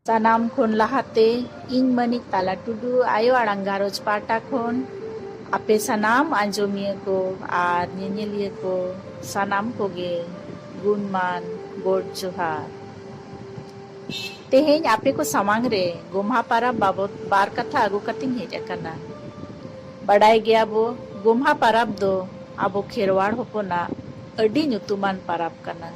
ᱥᱟᱱᱟᱢ ᱠᱷᱚᱱ ᱞᱟᱦᱟᱛᱮ ᱤᱧ ᱢᱟᱹᱱᱤᱡ ᱛᱟᱞᱟ ᱴᱩᱰᱩ ᱟᱭᱳ ᱟᱲᱟᱝ ᱜᱷᱟᱨᱚᱸᱡᱽ ᱯᱟᱦᱴᱟ ᱠᱷᱚᱱ ᱟᱯᱮ ᱥᱟᱱᱟᱢ ᱟᱸᱡᱚᱢᱤᱭᱟᱹ ᱠᱚ ᱟᱨ ᱧᱮᱧᱮᱞᱤᱭᱟᱹ ᱠᱚ ᱥᱟᱱᱟᱢ ᱠᱚᱜᱮ ᱜᱩᱱᱢᱟᱱ ᱜᱚᱰ ᱡᱚᱦᱟᱨ। ᱛᱮᱦᱮᱧ ᱟᱯᱮ ᱠᱚ ᱥᱟᱢᱟᱝ ᱨᱮ ᱜᱚᱢᱦᱟ ᱯᱟᱨᱟᱵᱽ ᱵᱟᱵᱚᱫ ᱵᱟᱨ ᱠᱟᱛᱷᱟ ᱟᱹᱜᱩ ᱠᱟᱛᱮᱧ ᱦᱮᱡ ᱟᱠᱟᱱᱟ। ᱵᱟᱰᱟᱭ ᱜᱮᱭᱟ ᱵᱚ ᱜᱚᱢᱦᱟ ᱯᱟᱨᱟᱵᱽ ᱫᱚ ᱟᱵᱚ ᱠᱷᱮᱨᱣᱟᱲ ᱦᱚᱯᱚᱱᱟᱜ ᱟᱹᱰᱤ ᱧᱩᱛᱩᱢᱟᱱ ᱯᱟᱨᱟᱵᱽ ᱠᱟᱱᱟ।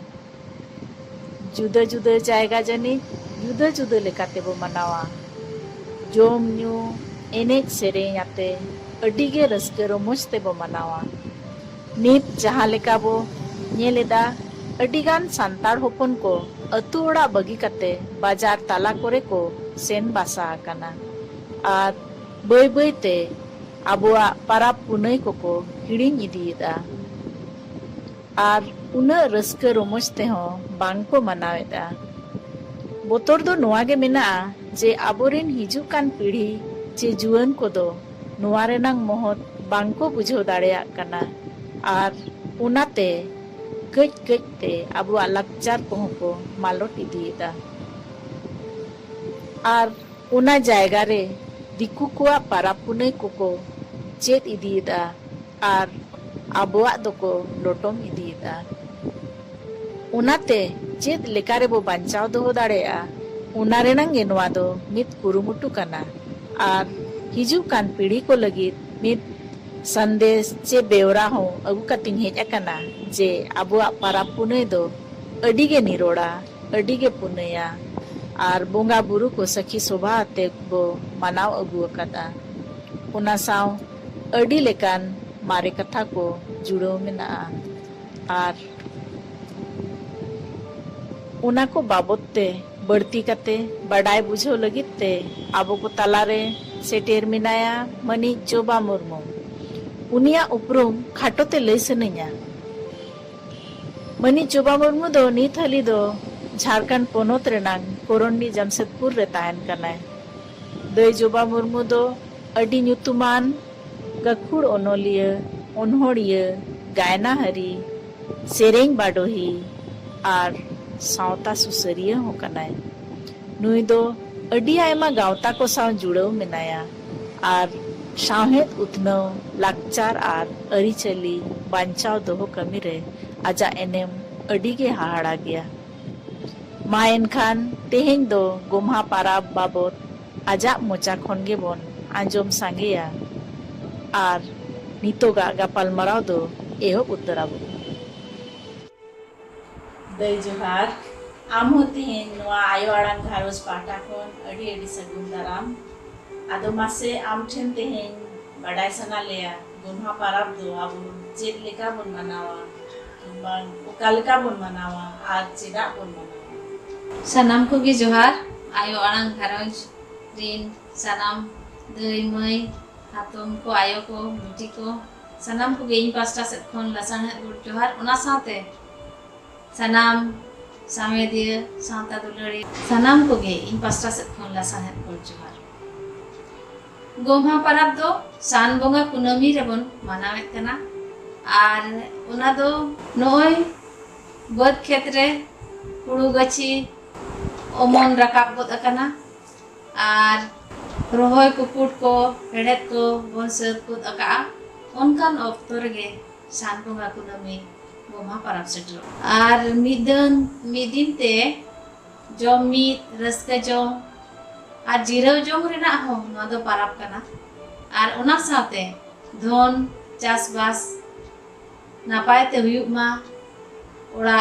ᱡᱩᱫᱟᱹ ᱡᱩᱫᱟᱹ ᱡᱟᱭᱜᱟ ᱡᱟᱹᱱᱤᱡ ᱡᱩᱫᱟᱹ ᱡᱩᱫᱟᱹ ᱞᱮᱠᱟᱛᱮᱵᱚ ᱢᱟᱱᱟᱣᱟ। ᱡᱚᱢ ᱧᱩ ᱮᱱᱮᱡ ᱥᱮᱨᱮᱧ ᱟᱛᱮ ᱟᱹᱰᱤᱜᱮ ᱨᱟᱹᱥᱠᱟᱹ ᱨᱚᱢᱚᱡᱽ ᱛᱮᱵᱚ ᱢᱟᱱᱟᱣᱟ। ᱱᱤᱛ ᱡᱟᱦᱟᱸ ᱞᱮᱠᱟ ᱵᱚ ᱧᱮᱞ ᱮᱫᱟ ᱟᱹᱰᱤᱜᱟᱱ ᱥᱟᱱᱛᱟᱲ ᱦᱚᱯᱚᱱ ko ᱟᱹᱛᱩ ᱚᱲᱟᱜ ᱵᱟᱹᱜᱤ ᱠᱟᱛᱮ ᱵᱟᱡᱟᱨ ᱛᱟᱞᱟ ᱠᱚᱨᱮ ko ᱥᱮᱱ ᱵᱟᱥᱟ ᱟᱠᱟᱱᱟ। ᱟᱨ ᱵᱟᱹᱭ ᱵᱟᱹᱭᱛᱮ ᱟᱵᱚᱣᱟᱜ ᱯᱟᱨᱟᱵᱽ ᱯᱩᱱᱟᱹᱭ koko हिड़िᱧ इदीयेदा। ᱟᱨ ᱩᱱᱟᱹᱜ ᱨᱟᱹᱥᱠᱟᱹ ᱨᱚᱢᱚᱡᱽ ᱛᱮᱦᱚᱸ ᱵᱟᱝᱠᱚ ᱢᱟᱱᱟᱣᱮᱫᱟ। ᱵᱚᱛᱚᱨ ᱫᱚ ᱱᱚᱣᱟ ᱜᱮ ᱢᱮᱱᱟᱜᱼᱟ ᱡᱮ ᱟᱵᱚᱨᱮᱱ ᱦᱤᱡᱩᱜ ᱠᱟᱱ ᱯᱤᱲᱦᱤ ᱪᱮ ᱡᱩᱣᱟᱹᱱ ᱠᱚᱫᱚ ᱱᱚᱣᱟ ᱨᱮᱱᱟᱜ ᱢᱚᱦᱚᱛ ᱵᱟᱝᱠᱚ ᱵᱩᱡᱷᱟᱹᱣ ᱫᱟᱲᱮᱭᱟᱜ ᱠᱟᱱᱟ। ᱟᱨ ᱚᱱᱟᱛᱮ ᱠᱟᱹᱡ ᱠᱟᱹᱡ ᱛᱮ ᱟᱵᱚᱣᱟᱜ ᱞᱟᱠᱪᱟᱨ ᱠᱚᱦᱚᱸ ᱠᱚ ᱢᱟᱞᱚᱴ ᱤᱫᱤᱭᱮᱫᱟ। ᱟᱨ ᱚᱱᱟ ᱡᱟᱭᱜᱟ ᱨᱮ ᱫᱤᱠᱩ ᱠᱚᱣᱟᱜ ᱯᱟᱨᱟᱵᱽ ᱯᱩᱱᱟᱹᱭ ᱠᱚᱠᱚ ᱪᱮᱫ ᱤᱫᱤᱭᱮᱫᱟ ᱟᱨ ᱟᱵᱚᱣᱟᱜ ᱫᱚᱠᱚ ᱞᱚᱴᱚᱢ ᱤᱫᱤᱭᱮᱫᱟ। ᱚᱱᱟᱛᱮ ᱪᱮᱫ ᱞᱮᱠᱟ ᱨᱮᱵᱚ ᱵᱟᱧᱪᱟᱣ ᱫᱚᱦᱚ ᱫᱟᱲᱮᱭᱟᱜᱼᱟ ᱚᱱᱟ ᱨᱮᱱᱟᱜ ᱜᱮ ᱱᱚᱣᱟ ᱫᱚ ᱢᱤᱫ ᱠᱩᱨᱩᱢᱩᱴᱩ ᱠᱟᱱᱟ। ᱟᱨ ᱦᱤᱡᱩᱜ ᱠᱟᱱ ᱯᱤᱲᱦᱤ ᱠᱚ ᱞᱟᱹᱜᱤᱫ ᱢᱤᱫ ᱥᱟᱸᱫᱮᱥ ᱪᱮ ᱵᱮᱣᱨᱟ ᱦᱚᱸ ᱟᱹᱜᱩ ᱠᱟᱛᱮᱧ ᱦᱮᱡ ᱟᱠᱟᱱᱟ ᱡᱮ ᱟᱵᱚᱣᱟᱜ ᱯᱟᱨᱟᱵᱽ ᱯᱩᱱᱟᱹᱭ ᱫᱚ ᱟᱹᱰᱤᱜᱮ ᱱᱤᱨᱚᱲᱟ ᱟᱹᱰᱤᱜᱮ ᱯᱩᱱᱟᱹᱭᱟ। ᱟᱨ ᱵᱚᱸᱜᱟ ᱵᱩᱨᱩ ᱠᱚ ᱥᱟᱹᱠᱷᱤ ᱥᱚᱵᱷᱟ ᱟᱛᱮ ᱵᱚ ᱢᱟᱱᱟᱣ ᱟᱹᱜᱩ ᱟᱠᱟᱫᱟ। ᱚᱱᱟ ᱥᱟᱶ ᱟᱹᱰᱤ ᱞᱮᱠᱟᱱ ᱢᱟᱨᱮ ᱠᱟᱛᱷᱟ ᱠᱚ ᱡᱩᱲᱟᱹᱣ ᱢᱮᱱᱟᱜᱼᱟ। ᱟᱨ ᱚᱱᱟ ᱠᱚ ᱵᱟᱵᱚᱫ te ᱵᱟᱹᱲᱛᱤ ᱠᱟᱛᱮ ᱵᱟᱰᱟᱭ ᱵᱩᱡᱷᱟᱹᱣ ᱞᱟᱹᱜᱤᱫ te ᱟᱵᱚ ᱠᱚ ᱛᱟᱞᱟᱨᱮ ᱥᱮᱴᱮᱨ ᱢᱮᱱᱟᱭᱟ ᱢᱟᱹᱱᱤᱡ ᱡᱚᱵᱟ ᱢᱩᱨᱢᱩ। ᱩᱱᱤᱭᱟᱜ ᱩᱯᱨᱩᱢ ᱠᱷᱟᱴᱚ ᱛᱮ ᱞᱟᱹᱭ ᱥᱟᱱᱟᱧᱟ। ᱢᱟᱹᱱᱤᱡ ᱡᱚᱵᱟ ᱢᱩᱨᱢᱩ ᱫᱚ ᱱᱤᱛ ᱦᱟᱹᱞᱤ ᱫᱚ ঝাড়খᱚᱸᱰ ᱯᱚᱱᱚᱛ ᱨᱮᱱᱟᱜ ᱠᱚᱨᱚᱱᱰᱤ ᱡᱟᱢᱥᱮᱫᱽᱯᱩᱨ ᱨᱮ ᱛᱟᱦᱮᱱ ᱠᱟᱱᱟᱭ। ᱫᱟᱹᱭ ᱡᱚᱵᱟ ᱢᱩᱨᱢᱩ ᱫᱚ ᱟᱹᱰᱤ ᱧᱩᱛᱩᱢᱟᱱ ᱜᱟᱹᱠᱷᱩᱲ ᱚᱱᱚᱞᱤᱭᱟᱹ ᱚᱱᱚᱬᱦᱤᱭᱟᱹ ᱜᱟᱭᱱᱟᱦᱟᱹᱨᱤ ᱥᱮᱨᱮᱧ ᱵᱟᱰᱳᱦᱤ ᱟᱨ ᱥᱟᱶᱛᱟ ᱥᱩᱥᱟᱹᱨᱤᱭᱟᱹ ᱦᱚᱸ ᱠᱟᱱᱟᱭ। ᱱᱩᱭ ᱫᱚ ᱟᱹᱰᱤ ᱟᱭᱢᱟ ᱜᱟᱶᱛᱟ ᱠᱚ ᱥᱟᱶ ᱡᱩᱲᱟᱹᱣ ᱢᱮᱱᱟᱭᱟ। ᱟᱨ ᱥᱟᱶᱦᱮᱫ ᱩᱛᱱᱟᱹᱣ ᱞᱟᱠᱪᱟᱨ ᱟᱨ ᱟᱹᱨᱤᱪᱟᱹᱞᱤ ᱵᱟᱧᱪᱟᱣ ᱫᱚᱦᱚ ᱠᱟᱹᱢᱤᱨᱮ ᱟᱡᱟᱜ ᱮᱱᱮᱢ ᱟᱹᱰᱤᱜᱮ ᱦᱟᱦᱟᱲᱟ ᱜᱮᱭᱟ। ᱢᱟ ᱮᱱᱠᱷᱟᱱ ᱛᱮᱦᱮᱧ ᱫᱚ ᱜᱚᱢᱦᱟ ᱯᱟᱨᱟᱵᱽ ᱵᱟᱵᱚᱫ ᱟᱡᱟᱜ ᱢᱚᱪᱟ ᱠᱷᱚᱱ ᱜᱮᱵᱚᱱ ᱟᱸᱡᱚᱢ ᱥᱟᱸᱜᱮᱭᱟ। ᱟᱨ ᱱᱤᱛᱚᱜᱟᱜ ᱜᱟᱯᱟᱞᱢᱟᱨᱟᱣ ᱫᱚ ᱮᱦᱚᱵ ᱩᱛᱟᱹᱨᱟᱵᱚᱱ। ᱫᱟᱹᱭ ᱡᱚᱦᱟᱨ ᱟᱢᱦᱚᱸ ᱛᱮᱦᱮᱧ ᱱᱚᱣᱟ ᱟᱭᱳ ᱟᱲᱟᱝ ᱜᱷᱟᱨᱚᱸᱡᱽ ᱯᱟᱦᱴᱟ ᱠᱷᱚᱱ ᱟᱹᱰᱤ ᱟᱹᱰᱤ ᱥᱟᱹᱜᱩᱱ ᱫᱟᱨᱟᱢ। ᱟᱫᱚ ᱢᱟᱥᱮ ᱟᱢ ᱴᱷᱮᱱ ᱛᱮᱦᱮᱧ ᱵᱟᱰᱟᱭ ᱥᱟᱱᱟ ᱞᱮᱭᱟ ᱜᱚᱢᱦᱟ ᱯᱟᱨᱟᱵᱽ ᱫᱚ ᱟᱵᱚ ᱪᱮᱫ ᱞᱮᱠᱟ ᱵᱚᱱ ᱢᱟᱱᱟᱣᱟ ᱠᱤᱝᱵᱟ ᱚᱠᱟ ᱞᱮᱠᱟ ᱵᱚᱱ ᱢᱟᱱᱟᱣᱟ ᱟᱨ ᱪᱮᱫᱟᱜ ᱵᱚᱱ ᱢᱟᱱᱟᱣᱟ। ᱥᱟᱱᱟम ᱠᱚᱜᱮ ᱡᱚᱦᱟᱨ आयो आड़ांग घारंज रीन सनाम दई मई हातम को आयो को बिटी को सनाम को इन पास्टा से खन लसन जोहार उना साथे सनाम सामेदिय साता दुलड़ी सनाम को इन पास्टा से खन लसन जोहार गोम्हा परब दो सान बोंगा कुनमी रेबन मानावेत कना आर उना दो नोय बद क्षेत्रे हुड़ू गछि ओमन रकाब गोद अकाना आर रोहय कुकुट को हेड़ेत को बन सद गोद अका ओनकान ऑक्तो रेगे सान बोंगा कुनमी गोम्हा परब सेटर आर मिदिन ते जम मिद रस्का जम आर जिराव जम रेना हो नवा दो परब कना आर ओना साथे धन चास बास नापाय ते हुयुग मा ओड़ा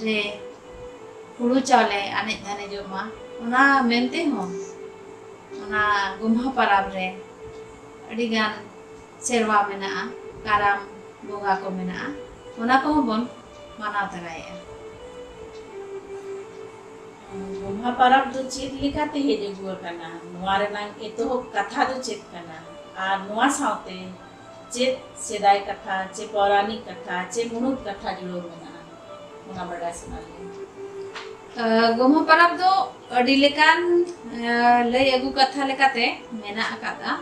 रे हुड़ू चावले आने धाने जोमा ओना मेनते हो ओना गोम्हा परब रे अडिगान सेरवा मेना काराम बोगा को मेना ओना को बन मानाव तराया गोम्हा परब दो चेद लेकाते हेज अगु अकाना नोवा रेनांग एतोहब कथा दो चेद कना आर नोवा सावते चेद सेदाय कथा चे पौराणिक कथा चे मुणुत कथा जुड़ो मेना ओना बड़ा सनाले गोम्हा परब दो अडी लेकान लय अगु कथा लेकाते मेना अकादा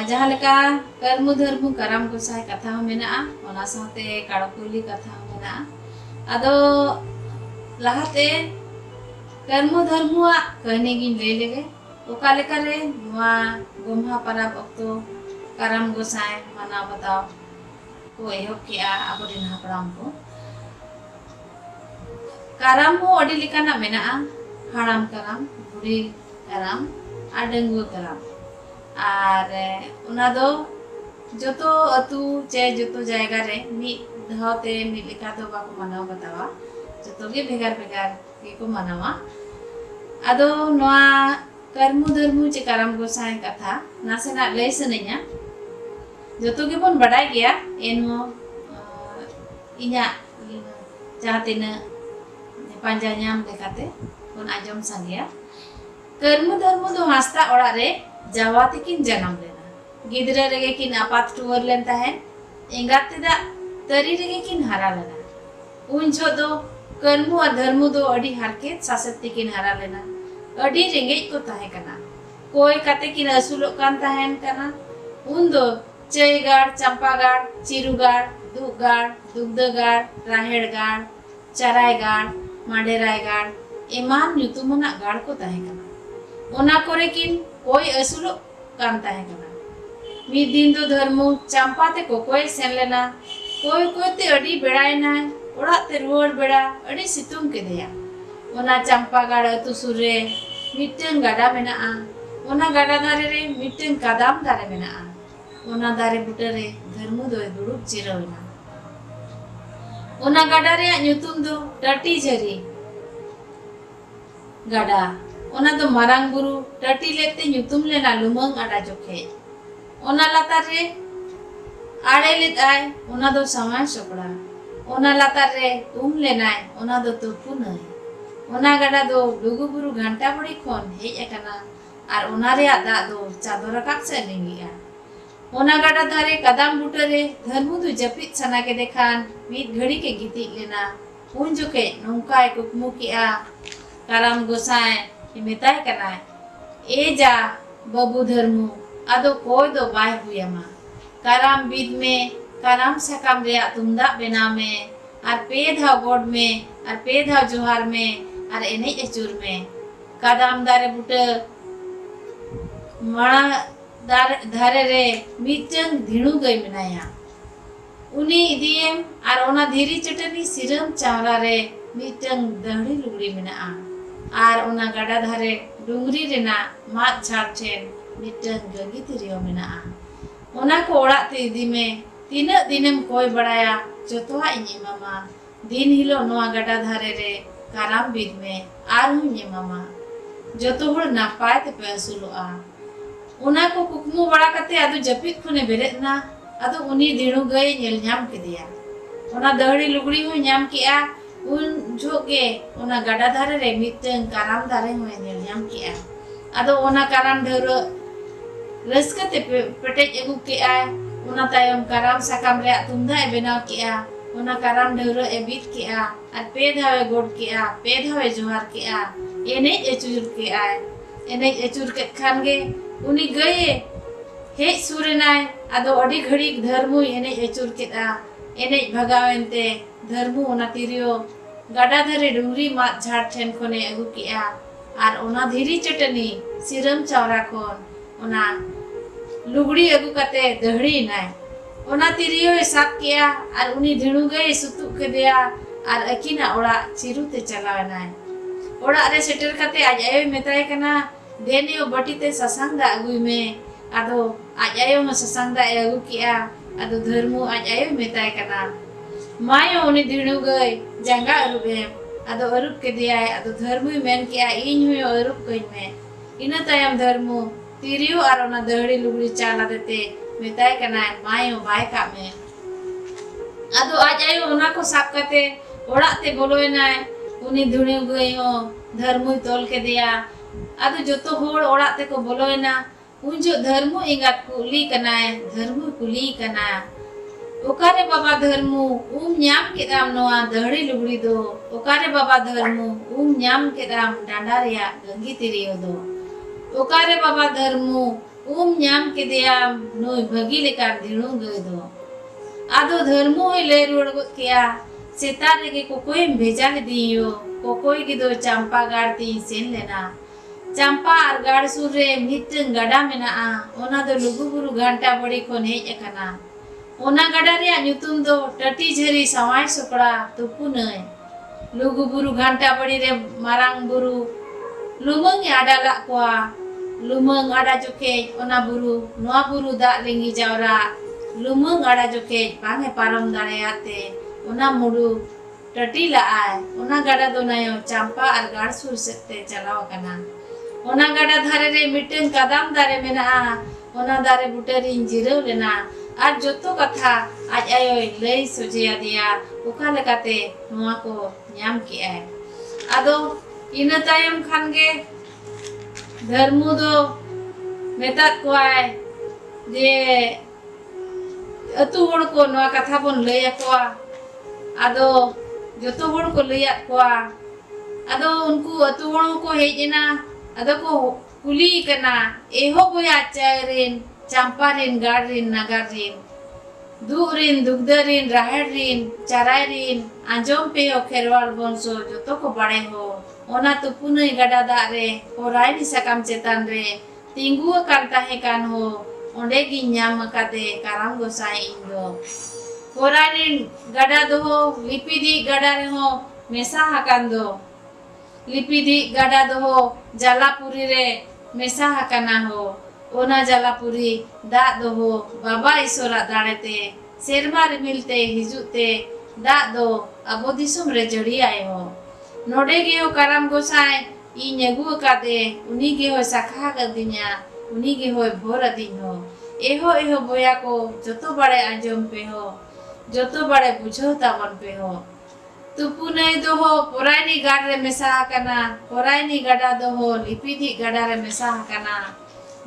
जहाँ लेका कर्मु धर्मु कराम गोसाई कथा हो मेना ओना साथे काड़कुली कथा हो मेना आदो लाहाते कर्मु धर्मुआ कहने की ले लेगे ओका लेकर रे नुआ गोम्हा परब अक्तो करम गोसाई माना बताओ को एहब किया आबोरिन हापड़ाम को करम हो अडी लिकाना मेना हाड़ाम करम बुढ़ी करम और डंगुआ करम और उना दो जोतो अतु चे जोतो जायगा रे मी धावते मी लिका तो बाको मनाव बतावा जोतो गे भेगार भेगार के को मनावा आदो नोआ कर्मु धर्मु चे करम गोसाई कथा नासेना लय सनेया जोतो गे बोन बड़ाय गया एनो इnya जहाँ तीना पांजा ᱧᱟᱢ लेकाते बोन आजम संगया कर्मु धर्मु दो हास्ता ओड़ा रे जावाती किन जन्म लेना गिदरा रेगे किन आपात टूर लेन ताहेन एंगात तेदा तरी रेगे किन हारा लेना उन जो दो कर्मु और धर्मु दो अडी हारके सासती किन हारा लेना अडी रेंगे को ताहे कना कोई काते किन असुलो कान ताहेन कना उन दो चयगाड़ चंपागाड़ चिरुगाड़ दुगाड़ दुग्धगाड़ राहेड़गाड़ चरायगाड़ मांडेरायगाड़ एमान ᱧᱩᱛᱩᱢᱟᱱᱟᱜ गाड़ को ताहे कना ओना कोरे किन कोई असुलो कान ताहे कना मी दिन दो धर्मु चंपा ते को कोई सेन लेना कोई ते अडी बेड़ायना ओड़ा ते रुवर बेड़ा अडी सितुंग के देया ओना चंपा गाड़ अतु सुरे मिटन गाड़ा मेना ओना गाड़ा दारे रे मिटन कादाम दारे मेना ओना दारे बुटे रे धर्मु दो दुड़ुब चिरवना ओना गाड़ा रे ᱧᱩᱛᱩᱢ दो टटी झरी गाड़ा ओना दो मारांग बुरु टटी लेते ᱧᱩᱛᱩᱢ लेना लुमंग आड़ा जोखे ओना लातार रे आड़े लेत आय ओना दो समाय सोकड़ा ओना लातार रे लेनाय ओना दो तुपुनय ओना गाड़ा दो डुगु बुरु घंटा बड़ी खोन हेज अकना आर ओना रे दा दो चादर राकाब से लिंगिया ओना गाड़ा धारे कदम बुटे रे धर्मु दो जपित सना के देखान मीत घड़ी के गीति लेना उन जोके नौकाय कुकमु किया करम गोसाई मेताय कना ए जा बबू धर्मु आदो कोई दो बाय हुयमा करम बीद में करम सकाम रे तुमदा बेना में और पे धाव गोड में और पे धाव जोहार में और एने एचुर में कदम दारे बुटे मणा धारे रे मिटन धिणु गई मिनाया उनी इदियम और ओना धीरी चटनी सिरम चावला रे मिटन दहड़ी लुगड़ी मिना और ओना गाड़ा धारे डुंगरी रेना मात झाड़ ठेन मिटन गगी तिरियो मिना ओना को ओड़ा ते इदी में तीना दिनम कोई बड़ाया जोतोहा इnye मामा दिन हिलो नोआ गाड़ा धारे रे करम बीद में आर हूं इnye मामा जोतो होड़ नापाय ते पे असुलोआ ओना को कुकमु बड़ा कते आदो जपित खुने बेरेना आदो उनी दिणु गई नेल ᱧᱟᱢ केदिया ओना दहड़ी लुगड़ी हो ᱧᱟᱢ किया उन जोगे ओना गाड़ा धारे रे मिटन करम दारे हो नेल ᱧाम किया आदो ओना करम ढेरो रसकते पेटेज एगु किया ओना तायम करम सकाम रे तुमदा ए बनाव किया ओना करम ढेरो ए बीत किया और पे धावे गोड किया पे धावे जोहार किया एने एचुर किया एने एचुर के खान गे उनी गए हे सुरनाय आदो अडी घड़ी धर्मु एने एचुर केदा एने भगावेनते धर्मु ओना तिरियो गाड़ा धरे डुंगरी मा झाड़ ठेन खोने अगु किया और ओना धीरी चटनी सिरम चावरा खोन ओना लुगड़ी अगु कते दहड़ी नाय ओना तिरियो साथ किया और उनी धिणु गए सुतु के दिया और अकिना ओड़ा चिरुते चलावनाय ओड़ा रे सेटर कते आज आयो मेताय कना देनियो बटीते ससांग दा अगुई में आदो आज आयो म ससांग दा अगु किया आदो धर्मु आज आयो मेताय कना मायो उनी धिणु गई जंगा अरुबे आदो अरुब के दिया आदो धर्मु मेन किया इन हुयो अरुब कई में इना तायम धर्मु तिरियो और ओना दहड़ी लुगड़ी चाला देते मेताय कना मायो बाय का में आदो आज आयो ओना को साफ करते ओड़ा ते बोलोयना उनी धिणु गई हो धर्मु तोल के दिया आदो जोतो होड़ ओड़ा ते को बोलोयना उन जो धर्मु इंगात कुली कनाय धर्मु कुली कना ओकारे बाबा धर्मु ᱧाम केदाम नोआ दहड़ी लुगड़ी दो ओकारे बाबा धर्मु ᱧाम केदाम डांडा रेया गंगी तिरियो दो ओकारे बाबा धर्मु ᱧाम केदियाम नोय भगी लेका धिणु गई दो आदो धर्मु ले रुड़ किया सेता रेगे को कोई भेजा दियो कोकोई गिदो चंपा गाड़ ती सेन लेना चंपा और गाड़ सुर रे मिटन गड़ा मेना ओना दो लुगुबुरु घंटा बड़ी खन हेज अकाना ओना गड़ा रे ᱧᱩᱛᱩᱢ दो टटी झरी सवाई सोकड़ा तुपु नई लुगुबुरु घंटा बड़ी रे मारांग बुरु लुमंग आडा ला कोआ लुमंग आडा जोके ओना बुरु नोआ बुरु दा लिंगी जावरा लुमंग आडा जोके पांगे पारम दाड़ेयाते ओना मुडु टटी ला आय ओना गड़ा दो नयो चंपा और गाड़ सुर सेते चलाव कना ओना गड़ा धारे रे मिटन कदम दारे मेना ओना दारे बुटरी जिरव लेना और जोतो कथा आज आयो लई सोजिया दिया उका लेकाते नोआ को ᱧᱟᱢ केआय आदो इना तायम खानगे धर्मु दो मेतात कोआय जे अतु होड़ को नोआ कथा बोन लई अकोआ आदो जोतो होड़ को लई अकोआ आदो उनको अतु होड़ को हेजना आदो को कुली कना एहो बोया चायरिन चंपारिन गाड़रिन नगरिन दुरिन दुगदरिन राहरिन चरायरिन आंजोम पे हो खेरवाल बंसो जोतो को बड़े हो ओना तुपुनई गड़ा दारे होरायनी सकाम चेतान रे तिंगु कांता है कान हो ओंडे गी ᱧᱟᱢ कादे काराम गोसाई इंदो होरायनी गड़ा दो हो लिपिदी गड़ा रे हो मेसा हकान दो लिपिदी गड़ा दो हो जलापुरी रे मेसा हकाना हो ओना जलापुरी दा दो हो बाबा ईश्वरा दाड़ेते सेरमा रे मिलते हिजुते दा दो अबो दिसुम रे जड़ी आए हो नोडे गे हो काराम गोसाई इ नेगु कादे उनी गे हो साखा गदिन्या उनी गे हो भोर दिन हो एहो बोया को जोतो बड़े आंजम पे हो जोतो बड़े बुझो तावन पे हो तुपु नहीं दो हो पोरायनी गाड़ रे मेसा कना पोरायनी गड़ा दो हो लिपिदी गड़ा रे मेसा कना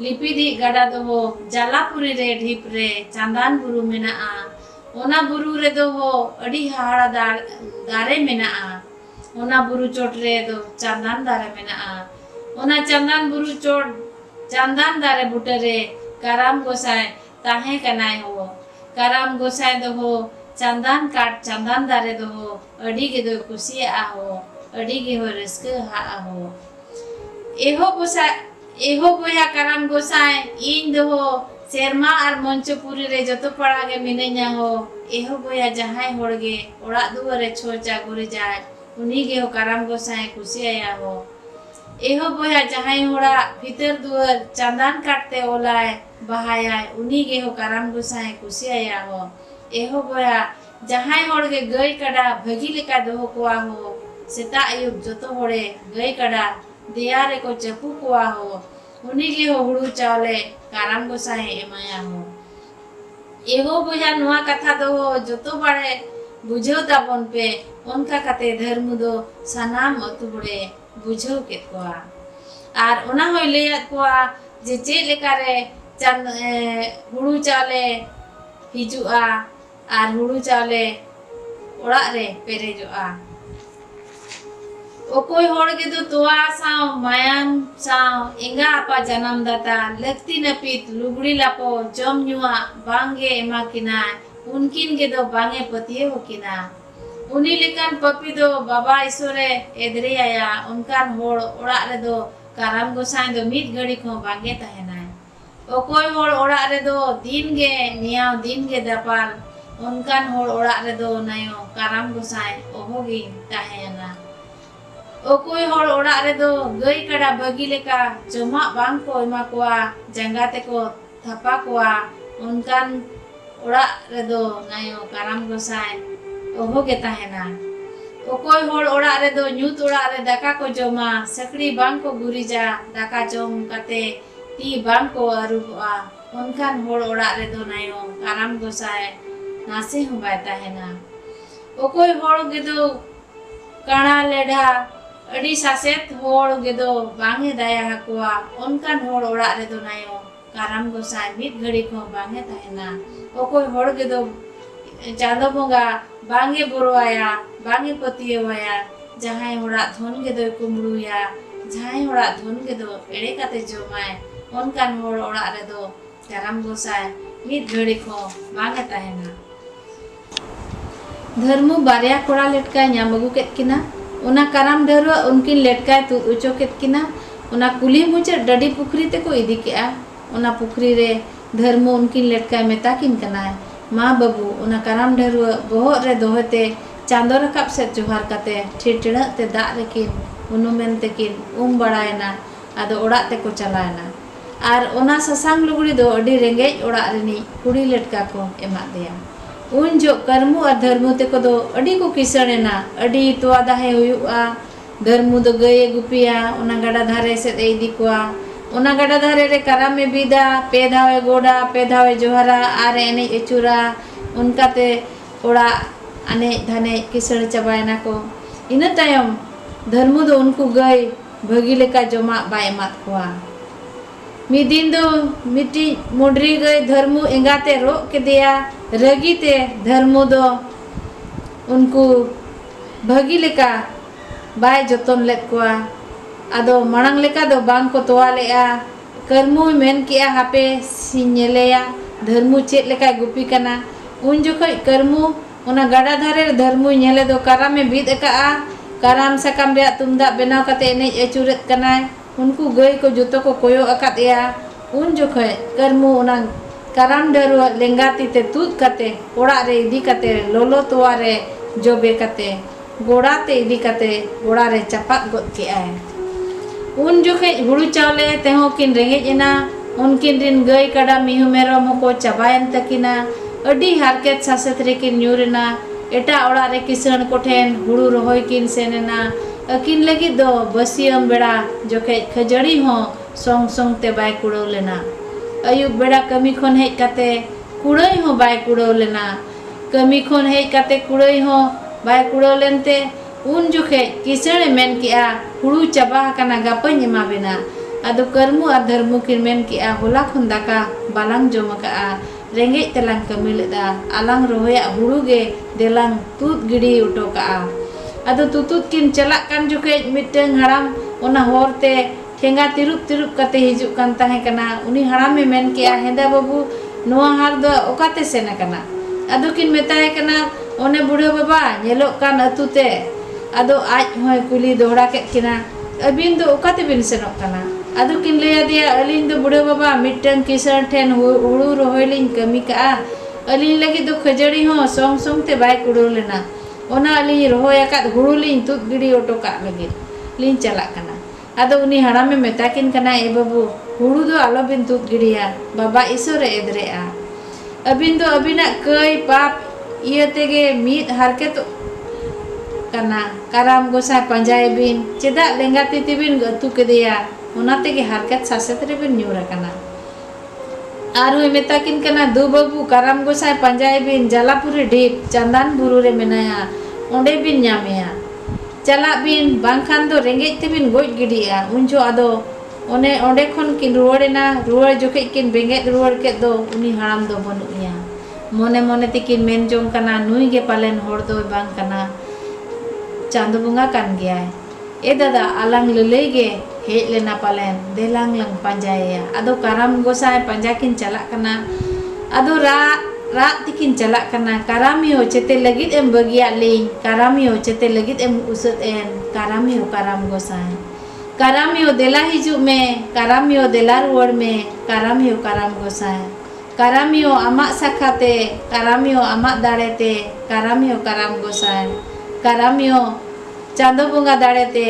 लिपिदी गड़ा दो हो जलापुरी रे ढीप रे चांदान बुरु मेना ओना बुरु रे दो हो अड़ी हाड़ा दारे मेना ओना बुरु चोट रे दो चांदान दारे मेना ओना चांदान बुरु चोट चांदान दारे बुटे रे काराम गोसाई ताहे कनाय हो काराम गोसाई दो हो चांदान काट चांदान दारे दो हो अड़ी गे दो कुसी हो अड़ी गे हो रस्क हा हो एहो बोया काराम गोसाई इन दो हो सेरमा और मंचपुरी रे जतो पड़ा गे मिने냐 हो एहो बोया जहाय होड़गे ओड़ा दुआरे छोचा गुरी जाय उनी गे हो काराम गोसाई कुसी आया हो एहो बोया जहाय होड़ा भीतर दुआर चांदान काटते ओलाय बहाया उनी गे हो काराम गोसाई कुसी आया हो एहो बोया जहाय होड़गे गई कड़ा भगी लेका दो कोआ हो सेता आयुब जतो होड़े गई कड़ा दियारे को चपू कोआ हो उनी गे हो हुड़ू चावले काराम गोसाई एमाया हो एहो बोया नुआ कथा दो हो जतो बड़े बुझो ताबन पे उनका कते धर्म दो सनाम अतु बड़े बुझो के कोआ आर ओना होय लेयत कोआ जे चे लेका रे चंद हुड़ू चावले हिजुआ आर हुड़ू चावले ओड़ा रे पेरेजोआ ओकोय होड़ गे दो तोआ साव मायाम साव एंगा आपा जन्म दाता लगती नपीत लुगड़ी लापो जम नुआ बांगे एमा किना उनकिन गे दो बांगे पतिये हो किना उनी लेकान पपी दो बाबा ईश्वरे एदरे आया उनकान होड़ ओड़ा रे दो काराम गोसाई दो मित घड़ी को बांगे तहेना ओकोय होड़ ओड़ा रे दो दिन गे नियाव दिन गे दपाल उनकान होड़ ओड़ा रे दो नयो काराम गोसाई ओहोगी तहेना ओकोय होड़ ओड़ा रे दो गई कड़ा बगी लेका जमा बांग को एमा कोआ जंगाते को थपा कोआ उनकान ओड़ा रे दो नयो काराम गोसाई ओहो गे तहेना ओकोय होड़ ओड़ा रे दो ᱧᱩᱛ ओड़ा रे दाका को जमा सकड़ी बांग को गुरिजा दाका जम कते ती बांग को अरुबा उनकान होड़ ओड़ा रे दो नयो काराम गोसाई नासे हो बाय तहेना ओकोय होड़ गे दो काणा लेढ़ा अड़ी सासेत होड़ गे दो बांगे दाया हकुआ उनकान होड़ ओड़ा रे दो नयो काराम गोसाई मित घड़ी को बांगे तहेना ओकोय होड़ गे दो चांदो बोंगा बांगे बोरवाया बांगे पतियवाया जहाय होड़ा धन गे दो कुमड़ुया जहाय होड़ा धन गे दो एड़े काते जमाय उनकान होड़ ओड़ा रे दो काराम गोसाई मित घड़ी को बांगे तहेना धर्मु बारिया कोड़ा लेटका ᱧᱟᱢ ᱟᱹᱜᱩ ᱠᱮᱫ ᱠᱤᱱᱟ उना कराम डरुआ उनकिन लेटकाय तू उचो केत किना उना कुली मुचे डडी पुखरी ते को इदी केआ उना पुखरी रे धर्मो उनकिन लेटकाय मेताकिन कनाय माँ बाबू उना कराम डरुआ बोहत रे दोहते चांदो रकाब से जोहार कते ठिठड़ा ते दाग रेकिन उनुमेन तेकिन बड़ायना आदो ओड़ा ते को चलायना आर ओना ससांग लुगड़ी दो अडी रेंगेज ओड़ा रेनी कुड़ी लेटका को एमा दिया उन जो कर्मु और धर्मु ते को दो अडी को किसणेना अडी तोआ दाहे हुयुआ धर्मु दो गए गुपिया उना गड़ा धारे से इदी कोआ उना गड़ा धारे रे कराम में बिदा पे धावे गोड़ा पे धावे जोहरा आरे एने एचुरा उनका ते ओड़ा आने धाने किसण चबायना को इना तायम धर्मु दो उनको गई भगी लेका जमा बाय मात कोआ मिदिन दो मिट्टी मुडरी गई धर्मु एंगाते रो के दिया रगीते धर्मु दो उनको भगी लेका बाय जतन लेत कोआ आदो मांग लेका दो बांग को तोआ लेआ कर्मु मेन किया हापे सिनेलेया धर्मु चेत लेका गुपी कना उन जोखय कर्मु उना गाड़ा धारे धर्मु नेले दो कराम में बीत का कराम सकाम रे तुमदा बेनाव कते एने एचुरत कनाय उनको गई को जुतो को कोयो अकातया उन जोखय कर्मु उना कराम डरुआ लेंगाती ते तूत कते ओड़ा रे इदी कते लोलो तोआ रे जोबे कते गोड़ा ते इदी कते गोड़ा रे चपात गोद के आए उन जोखे हुड़ू चावले तेहो किन रेंगेज एना उनकिन रिन गई कड़ा मिहु मेरम को चबायन तकिना अडी हारकेत सासेत रे किन न्यूरेना एटा ओड़ा रे किसण कोठेन हुड़ू रोहय किन सेनेना अकिन लगी दो बसियम बेड़ा जोखे खजड़ी हो सोंग सोंग ते बाय कुड़ो लेना अयुब बेड़ा कमी खन हेज कते कुड़ई हो बाय कुड़ो लेना कमी खन हेज कते कुड़ई हो बाय कुड़ो लेनते उन जोखे किसण मेन किया हुड़ू चबा कना गापन एमा बेना आदो कर्मु और धर्मु किन मेन किया होला खन दाका बालांग जम का रेंगे तेलांग कमी लेदा आलांग रोहया हुड़ू गे देलांग तूत गिड़ी उटो का आदो तुतुत किन चला कान जोखे मिटंग हराम ओना होरते ठेंगा तिरुप तिरुप कते हिजुक कान ताहे कना उनी हराम में मेन किया हेंदा बाबू नोआ हार दो ओकाते सेना कना आदो किन मेताय कना ओने बुढ़ो बाबा नेलो कान अतुते आदो आज होय कुली दोहड़ा के किना अबिन दो ओकाते बिन सेनो कना आदो किन लेया दिया अलिन दो बुढ़ो बाबा मिटंग किसण ठेन हुड़ू रोहलिन कमी का अलिन लगी दो खजड़ी हो सोंग सोंग ते बाय कुड़ो लेना ओना अली रोहय अकात हुड़ू लिन तुत गिड़ी ओटो का लगी लिन चला कना आदो उनी हराम में मेताकिन कना ए बाबू हुड़ू दो आलो बिन तुत गिड़िया बाबा ईश्वरे एदरेआ अबिन दो अबिना कई पाप इये तेगे मीत हारके तो कना कराम गोसाय पंजाय बिन चेदा लेंगाती तिबिन गतु केदिया ओना तेगे हारकेत सासेत रे बिन न्यूरा कना आरु मेताकिन कना दो बाबू कराम गोसाय पंजाय बिन जलापुरी डीप चंदन बुरु रे मेनाया ओंडे बिन न्यामेया चला बिन बांखान दो रेंगेज तेबिन गोज गिडिया उनजो आदो ओने ओंडे खन किन रुवाड़ेना रुवाड़ जोखे किन बेंगेज रुवाड़ के दो उनी हराम दो बनुया मोने मोने तिकिन मेन जोंग कना नुई गे पालेन होड़ दो बांग कना चांदो बुंगा कान गया ए दादा आलांग ललई गे हेज लेना पालेन देलांग लंग पंजाया आदो कराम गोसाय पंजा किन चला कना आदो रात तिकिन चला कना करामियो चेते लगित एम बगिया लिंग करामियो चेते लगित एम उसत एन करामियो कराम गोसाय करामियो देला हिजु में करामियो देला रुवड़ में करामियो कराम गोसाय करामियो आमाक साखाते करामियो आमाक दाड़ेते करामियो कराम गोसाय करामियो चांदो बुंगा दाड़ेते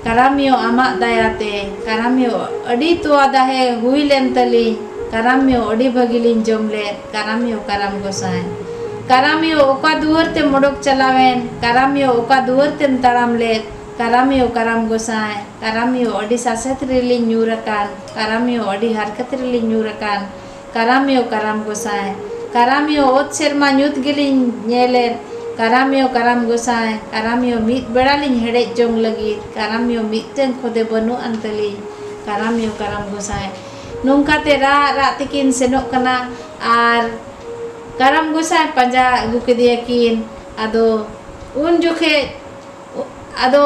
करामियो आमाक दायाते करामियो अडी तोआ दाहे हुई लेन तली करामियो अडी भगिलिन जमले करामियो कराम गोसाय करामियो ओका दुवर ते मोडक चलावेन करामियो ओका दुवर तेम तड़ाम ले करामियो कराम गोसाय करामियो अडी सासेत रेलिन न्यूरकान करामियो अडी हरकत रेलिन न्यूरकान करामियो कराम गोसाय करामियो ओत सेरमा न्यूत गिलिन नेलेन करामियो कराम गोसाय करामियो मित बेड़ा लिन हेड़े जोंग लगी करामियो मितन खोदे बनु अंतली करामियो कराम गोसाय नोंकाते रा तिकिन सेनोक कना आर कराम गोसाय पंजा अगु केदिया किन आदो उन जोखे आदो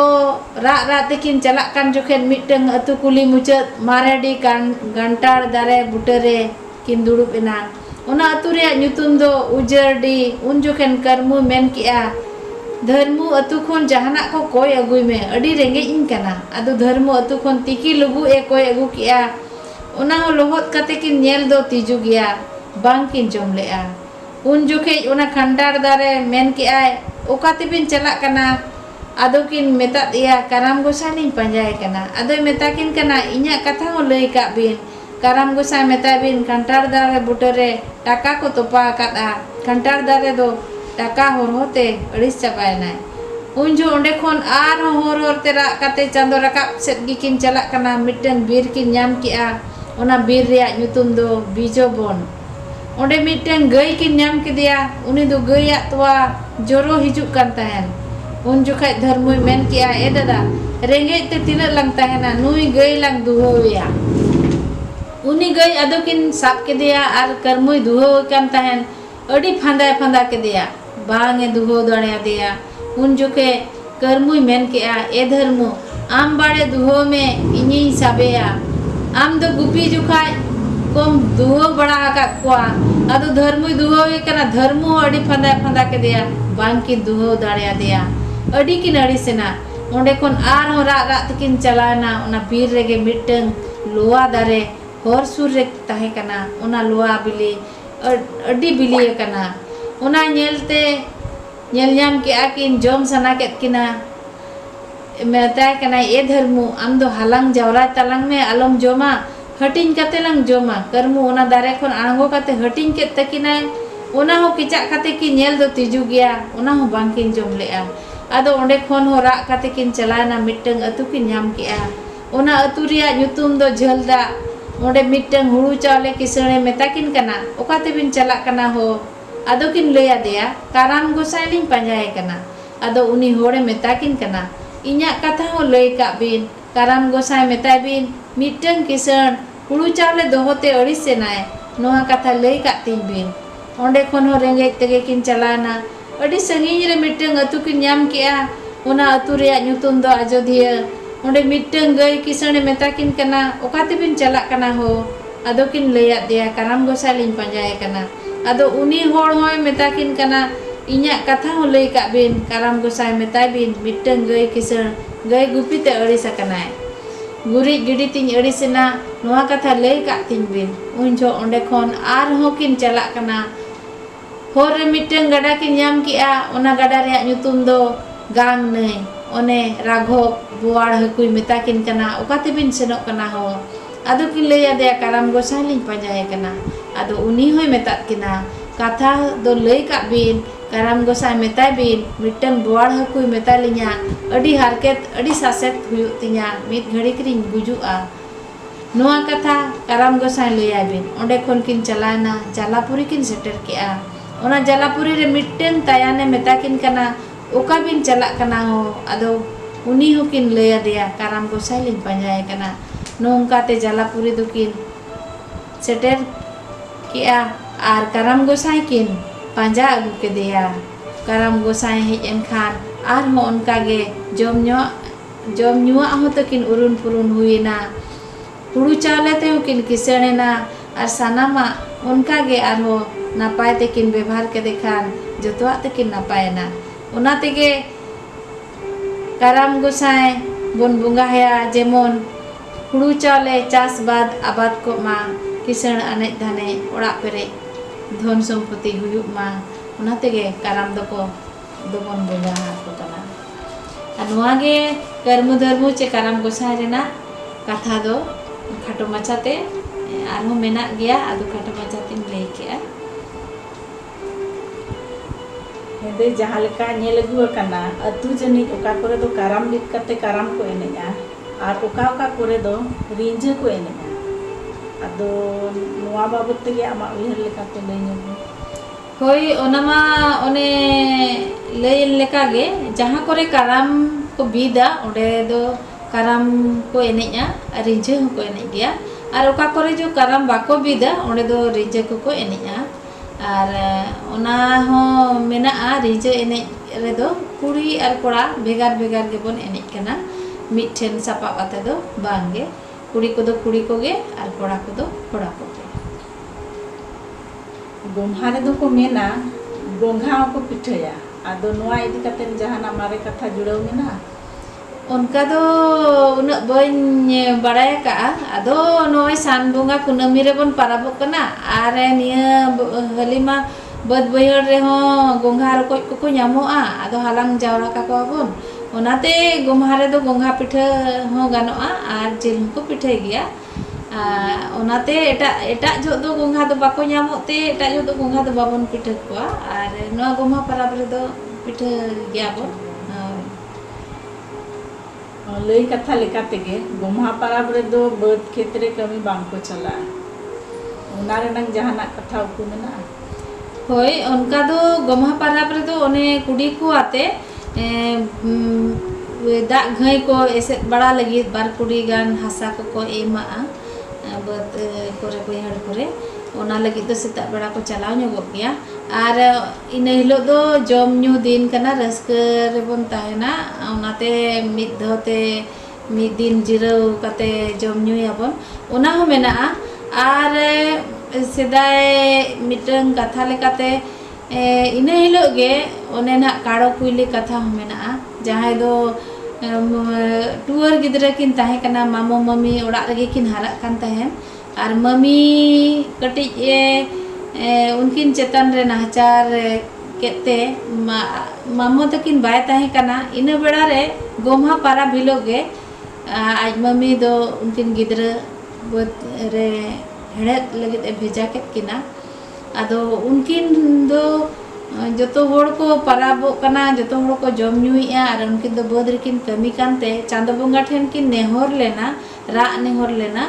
रा तिकिन चला कान जोखे मिटंग अतु कुली मुचाद मारेडी कान घंटार दारे बुटरे किन दुड़ुब एना ओना अतु रे ᱧᱩᱛᱩᱢ दो उजरडी उन जोखेन कर्मु मेन किया धर्मु अतु खन जहाना को कोय अगुई में अडी रेंगे इन कना आदो धर्मु अतु खन तिकी लुबु ए कोय अगु किया ओना हो लोहत कते किन नेल दो तिजु गया बांग किन जम लेआ उन जोखे ओना खंडार दारे मेन के आय ओकाते बिन चला कना आदो किन मेता दिया कराम गोसाई लिन पंजाय कना आदो मेता किन कना इnya कथा हो लई का बिन कराम गोसाई मेता बिन खंडार दारे बुटरे टाका को तोपा कादा खंडार दारे दो टाका होर होते अड़िस चाबाय नाय उन जो ओंडे खन आर होर होर ते रा काते चांदो रकाब सेट गी किन चला कना मिटन बीर किन ᱧᱟᱢ किया ओना बीर रिया ᱧᱩᱛᱩᱢ दो बीजोबन ओंडे मिटन गई किन ᱧᱟᱢ किदिया उनी दो गईया तोवा जोरो हिजुक कान तहन उन जोखाय धर्मोय मेन किया ए दादा रेंगे ते तिना लंग तहना नुई गई लंग दुहोया उनी गई आदो किन साब किदिया आर कर्मोय दुहो कान तहन अडी फांदा फांदा किदिया बांगे दुहो दणया दिया उन जोखे कर्मुय मेन किया ए धर्मो आम बाड़े दुहो में इनी साबेया आम दो गुपी जुखाय कोम दुहो बड़ा का कोआ आदो धर्मुय दुहो कना धर्मो अडी फांदा फांदा किदिया बांग की दुहो दणया दिया अडी किन अडी सेना ओंडे कोन आर हो रा रा तकिन चलाना ओना बीर रेगे मिटंग लोआ दारे होर सुर रे ताहे कना ओना लोआ बिली अडी बिली कना ओना नेलते नेल ᱧᱟᱢ के आकिन जोम सना के किना मेताय कना ए धर्मु आम दो हालांग जावरा तलांग में आलम जोमा हटिन कते लंग जोमा कर्मु ओना दारे खन आंगो कते हटिन के तकिना ओना हो किचा कते की नेल दो तिजु गया ओना हो बांकिन जोम लेआ आदो ओंडे खन हो रा कते किन चलाना मिटंग अतु किन ᱧᱟᱢ के ओना अतु रिया ᱧᱩᱛᱩᱢ दो झलदा ओंडे मिटंग हुड़ू चावले किसणे मेताकिन कना ओकाते बिन चला कना हो आदो किन लया दिया कराम गोसाई लिन पंजाय कना आदो उनी होड़े मेताकिन कना इnya कथा हो लय का बिन कराम गोसाई मेता बिन मिटंग किसण हुड़ू चावले दोहोते अड़ी सेनाय नोहा कथा लय का तिन बिन ओंडे खन हो रेंगे तेगे किन चलाना अड़ी संगीन रे मिटंग अतु किन ᱧᱟᱢ केआ ओना अतु रिया ᱧᱩᱛᱩᱢ दो अयोध्या ओंडे मिटंग गई किसणे मेताकिन कना ओकाते बिन चला कना हो आदो किन लया दिया कराम गोसाई लिन पंजाय कना आदो उनी होड़ होय मेताकिन कना इnya कथा हो लय का बिन कराम गोसाई मेताय बिन मिटंग गई किसण गई गुपीते अड़ी सकनाय गुरी गिडी तिन अड़ी सेना नोहा कथा लय का तिन बिन उन जो ओंडे खन आर हो किन चला कना होर रे मिटंग गडा किन ᱧᱟᱢ किया ओना गडा रे ᱧᱩᱛᱩᱢ दो गांग नई ओने राघव बुआड़ हकुई मेताकिन कना ओकाते बिन सेनो कना हो आदो किन लया दे कराम गोसाई लिन पंजाय कना आदो उनी होय मेतात किना कथा दो लय का बिन कराम गोसाई मेताय बिन मिटंग बुआड़ हकुई मेतालिnya अडी हारकेत अडी सासेत हुयु तिnya मित घड़ी किन गुजुआ नोआ कथा कराम गोसाई लया बिन ओंडे खन किन चलाना जलापुरी किन सेटर केआ ओना जलापुरी रे मिटंग तायाने मेताकिन कना ओका बिन चला कना हो आदो उनी हो किन लया दिया कराम गोसाई लिन पंजाय कना नोंकाते जलापुरी दो किन सेटर किया आर कराम गोसाई किन पंजा अगु के दिया कराम गोसाई हेज एनखान आर हो उनका गे जोम ᱧᱩᱣᱟ हो तो किन उरुन पुरुन हुईना हुड़ू चावले ते हो किन किसणेना आर सानामा उनका गे आर हो नापाय ते किन व्यवहार के देखान जतवा ते किन नापायना ओना तेगे कराम गोसाई बन बुंगाया जेमन हुड़ू चावले चास बाद आबाद को मा किसण अने धाने ओड़ा पेरे धन सम्पत्ति हुयुक मा ओना तेगे कराम दको दोबन बुंगा को कना अनुआ गे कर्म धर्म चे कराम गोसाई रेना कथा दो खाटो माछाते आरो मेना गया आदो खाटो माछाते लay केआ हेदे जहाँ लेका नेल अगु कना अतु जनी ओका करे दो कराम लिट कते कराम को एनेया आर ओका ओका करे दो रिंजे को एनेया आदो नोआ बाबत तेगे आमा उयहर लेकाते लay ᱧᱚᱜ होय ओनामा ओने लय लेका गे जहाँ करे कराम को बीदा ओडे दो कराम को एनेया रिंजे को एने गया आर ओका करे जो कराम बाको बीदा ओडे दो रिंजे को एनेया आर ओना हो मेना रिंजे एने रे दो कुड़ी आर कोड़ा भेगार भेगार गे बोन एने कना मिठेन सापा आते दो बांगे कुड़ी को दो कुड़ी को गे आर कोड़ा को दो कोड़ा को गे गोम्हा रे दो को मेना गोंघा को पिठया Ado nuwa idi katen jahana mare katha jurau mena. उनका दो उन्ना बन बड़ाय का आदो नोय सान बुंगा कुनमी रे बन पाराबो कना आरे निया हलिमा बद बयड़ रे हो गोंघा रको को ᱧᱟᱢᱚᱜᱼᱟ आदो हालांग जावरा का को बन ओनाते गोंघा रे दो गोंघा पिठा हो गानोआ आर जिल को पिठाय गिया ओनाते एटा जो दो गोंघा दो बाको ᱧᱟᱢᱚᱜते एटा जो दो गोंघा दो बाबन पिठा कोआ आर नो गोंघा पाराब रे दो पिठा गिया बो लई कथा लेका तेगे गोम्हा पाराब रे दो बद खेतरे कमी बांग को चला उना रे नंग जहाना कथा उकु मेना होय उनका दो गोम्हा पाराब रे दो ओने कुड़ी को आते दा घई को ऐसे बड़ा लगी बार कुड़ी गान हासा को एमा बद करे बयहड़ करे ओना लगी तो सेता बड़ा को चलाव ᱧᱚᱜᱚᱜ गया आर इन हिलो दो जम ᱧᱩ दिन कना रस्क रे बन ताहेना ओनाते मिद धोते मिद दिन जिराव कते जम ᱧᱩ याबन ओना हो मेना आर सेदाय मिटंग कथा लेकाते इन हिलो गे ओने ना काड़ो कुइली कथा हो मेना जहाय दो टुअर गिद्रा किन ताहे कना मामो मम्मी ओड़ा रगे किन हारा कान ताहे आर मम्मी कटी उनकिन चेतन रे नाचार केते मामो तकिन बाय ताहे कना इन बेड़ा रे गोम्हा पारा भिलोगे आज मम्मी दो उनकिन गिद्रा बद रे हेड़ेत लगित भेजा केत किना आदो उनकिन दो जतो होड़ को पाराबो कना जतो होड़ को जम ᱧᱩᱭᱟ आर उनकिन दो बद रेकिन कमी कानते चांदो बंगा ठेन किन नेहर लेना रा नेहर लेना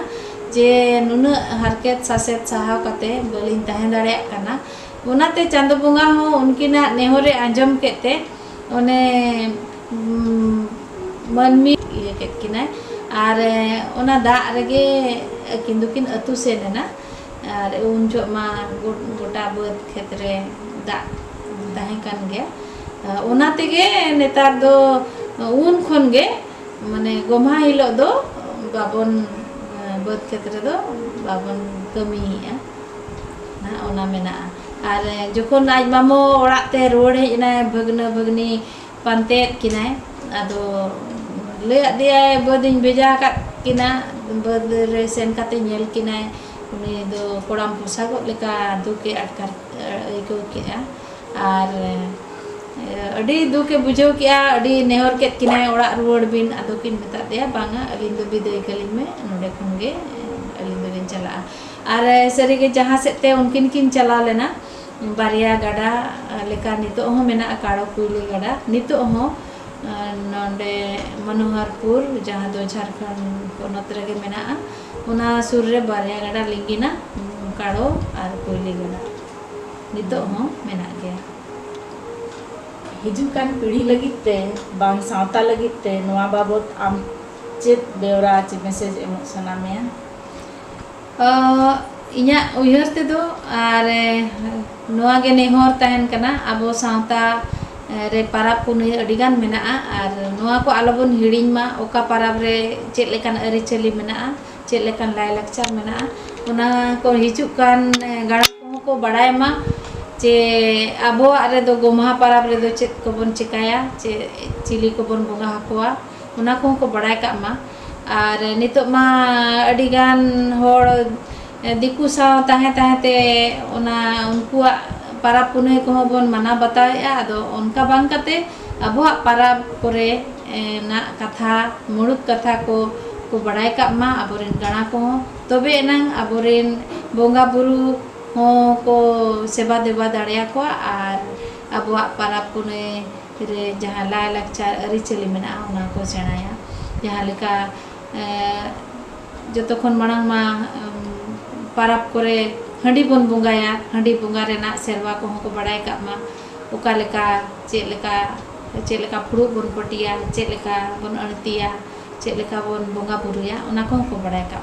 जे नुन हरकेत सासेत साहाव कते बलिन ताहे दाड़े कना ओनाते चांदो बंगा हो उनकिना नेहरे आंजम केते ओने मनमी ये केत किना आर ओना दा रेगे किंदुकिन अतु सेनेना आर उन जो मा गोटा बद खेतरे दा ताहे कान गया ओना तेगे नेतार दो उन खन गे माने गोम्हा हिलो दो बाबन बद खेतरे दो बाबन कमिया ना ओना मेना आर जखन आज मामो ओड़ाते रोड हेजना भगना भगनी पानते किनाय आदो ले दिया बदिन बेजा का किना बद रे सेन काते नेल किनाय उनी दो कोड़ाम पोसागो लेका दुके अटकार इको केआ आर अडी दुके बुझो किया अडी नेहर केत किनाय ओड़ा रुवड़ बिन आदो किन मेता दिया बांगा अलिन दो बिदय कलिन में नोडे खनगे अलिन दो बिन चला आर सरी के जहां सेते उनकिन किन चला लेना बारिया गाडा लेका नितो हो मेना काड़ो कुइली गाडा नितो हो नोडे मनोहरपुर जहां दो झारखंड पोनत रेगे मेना उना सुर रे बारिया गाडा लिंगिना काड़ो आर कुइली गाडा नितो हो मेना गया हिजुकान पीढ़ी लगिते बांग सावता लगिते नोआ बाबत आम चेत बेवरा चे मैसेज एमो सनामेया इnya उयहर ते दो आर नोआ गे नेहर ताहेन कना आबो सावता रे पाराब पुनई अडिगान मेना आर नोआ को आलोबन हिड़िñ मा ओका पाराब रे चेत लेकान अरि चली मेना चेत लेकान लाय लक्चर मेना उना को हिजुकान गाड़ा को बड़ाय मा जे आबो आरे दो गोम्हा पाराब रे दो चेत को बन चिकाया चे चिली को बन बोंगा हकोआ उना को बड़ाय का मा आर नितो मा अडिगान होड़ दिकु साव ताहे ताहेते उना उनकुआ पाराब पुनई को बन माना बताया आदो उनका बांग कते आबो पाराब करे ना कथा मुड़ुत कथा को बड़ाय का मा आबोरेन गाना को तबे नंग आबोरेन बोंगा बुरु हो को सेवा देवा दाड़िया को आर आबो पाराब पुनई रे जहां लाय लक्चर अरि चली मेना उना को सेणाया जहां लेका जतो खन मांग मा पाराब करे हंडी बन बुंगाया हंडी बुंगा रेना सेरवा को बड़ाय का मा ओका लेका चेलेका फुड़ू बन पटिया चेलेका बन अणतिया चेलेका बन बुंगा बुरुया उना को बड़ाय का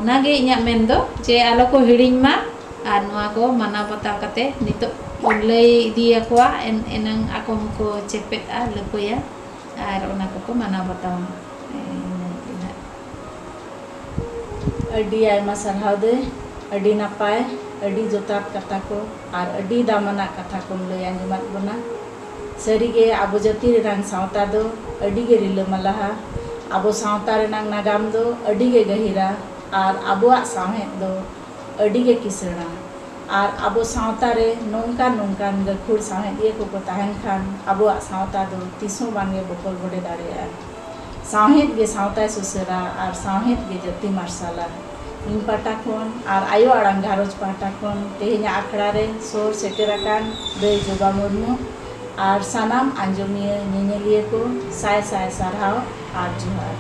उना गे इnya मेन दो जे आलो को हिड़िñ मा आर नोआ को माना बताव कते नितो लई दिया कोआ एनंग आको को चेपेत आ लकोया आर उना को माना बताव अडी आयमा सरहाव दे अडी नापाय अडी जोतात कथा को आर अडी दामना कथा को लई आंजमात बना सारीगे आबो जाति रेनांग सावता दो अडिगे रिलामालाहा आबो सावता रेनांग नागाम दो अडिगे गहिरा और आबोआ सावहेद दो अडिगे किसणा और आबो सावता रे नोंका नोंकान गखुर सावहेद ये को ताहेन खान आबोआ सावता दो तिसों बानगे बकल बड़े दाड़ेया सावहेद गे सावता सुसरा और सावहेद गे जाति मार्शाला इन पाटा खन और आयो आड़ांग घारोज पाटा खन तेहेኛ आखड़ा रे सोर सेटेराकान दई जोबा मुर्मू और सानाम आंजमिया नेनेलिया को साय साय सारहाव और जोहार।